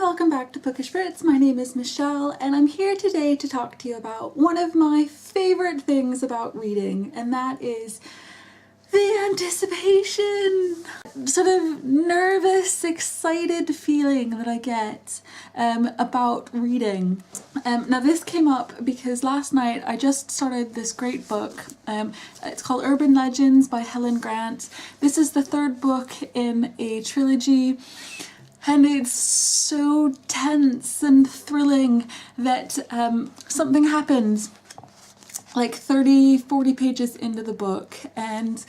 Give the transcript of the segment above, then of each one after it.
welcome back to Bookish Brits. My name is Michelle and I'm here today to talk to you about one of my favorite things about reading, and that is the anticipation. Sort of nervous, excited feeling that I get about reading. Now this came up because last night I just started this great book. It's called Urban Legends by Helen Grant. This is the third book in a trilogy. And it's so tense and thrilling that something happens like 30-40 pages into the book, and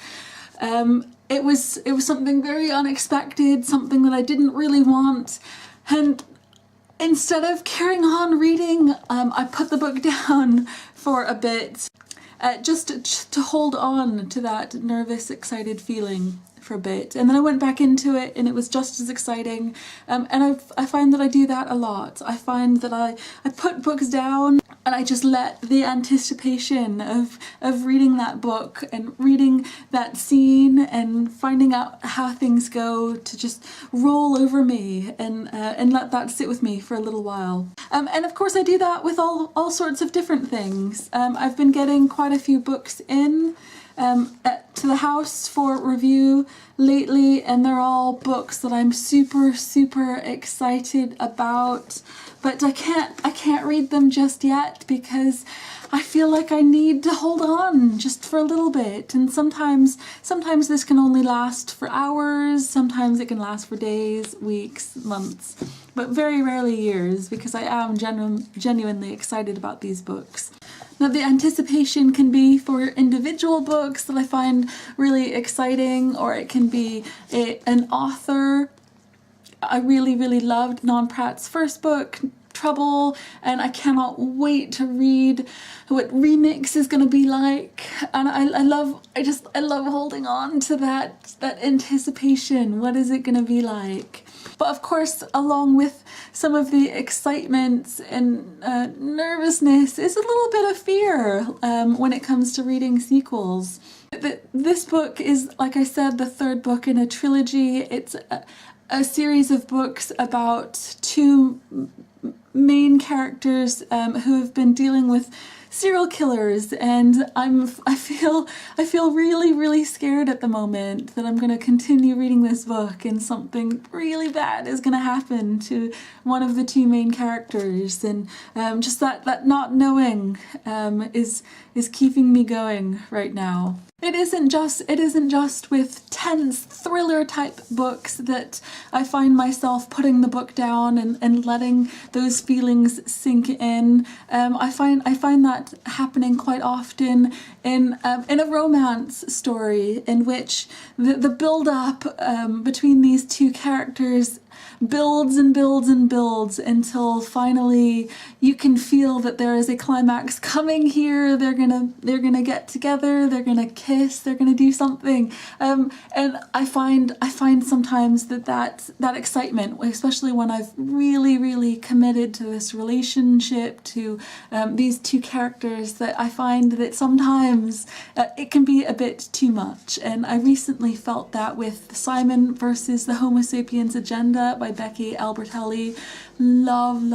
it was something very unexpected, something that I didn't really want, and instead of carrying on reading, I put the book down for a bit, just to hold on to that nervous, excited feeling for a bit, and then I went back into it and it was just as exciting, and I find that I do that a lot. I find that I put books down and I just let the anticipation of reading that book and reading that scene and finding out how things go to just roll over me and let that sit with me for a little while. And of course I do that with all sorts of different things. I've been getting quite a few books in to the house for review lately, and they're all books that I'm super excited about, but I can't read them just yet because I feel like I need to hold on just for a little bit. And sometimes this can only last for hours, sometimes it can last for days, weeks, months, but very rarely years, because I am genuinely excited about these books. Now the anticipation can be for individual books that I find really exciting, or it can be an author. I really loved Non Pratt's first book, Trouble, and I cannot wait to read what Remix is going to be like, and I love holding on to that anticipation. What is it going to be like? But of course, along with some of the excitement and nervousness is a little bit of fear when it comes to reading sequels. This book is, like I said, the third book in a trilogy. It's a series of books about two main characters who have been dealing with serial killers, and I feel really scared at the moment that I'm going to continue reading this book and something really bad is going to happen to one of the two main characters, and just that not knowing is keeping me going right now. It isn't just with tense thriller type books that I find myself putting the book down and letting those feelings sink in. I find that happening quite often in a romance story in which the build up between these two characters builds and builds until finally you can feel that there is a climax coming here. They're gonna get together, they're gonna kiss, they're gonna do something, and I find sometimes that excitement, especially when I've really committed to this relationship, to these two characters, that I find that sometimes it can be a bit too much. And I recently felt that with Simon versus the Homo Sapiens Agenda by Becky Albertalli. Loved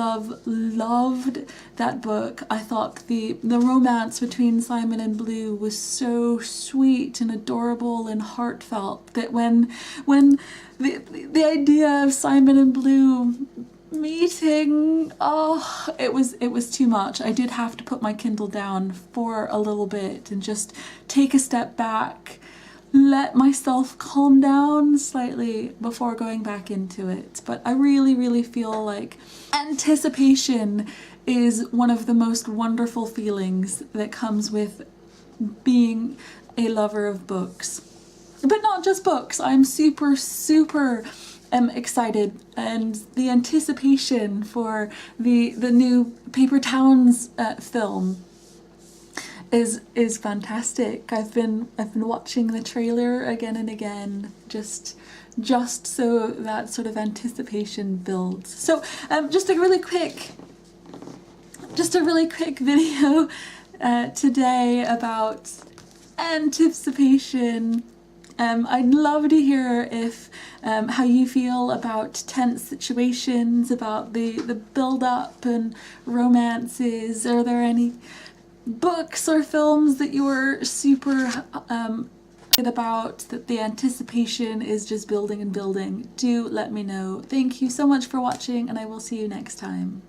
that book. I thought the romance between Simon and Blue was so sweet and adorable and heartfelt that when the idea of Simon and Blue meeting, oh, it was too much. I did have to put my Kindle down for a little bit and just take a step back, let myself calm down slightly before going back into it. But I really feel like anticipation is one of the most wonderful feelings that comes with being a lover of books. But not just books. I'm super excited, and the anticipation for the new Paper Towns film is fantastic. I've been watching the trailer again and again, just so that sort of anticipation builds. So just a really quick video today about anticipation I'd love to hear if how you feel about tense situations, about the build-up and romances. Are there any books or films that you're super about, that the anticipation is just building and building? Do let me know. Thank you so much for watching, and I will see you next time.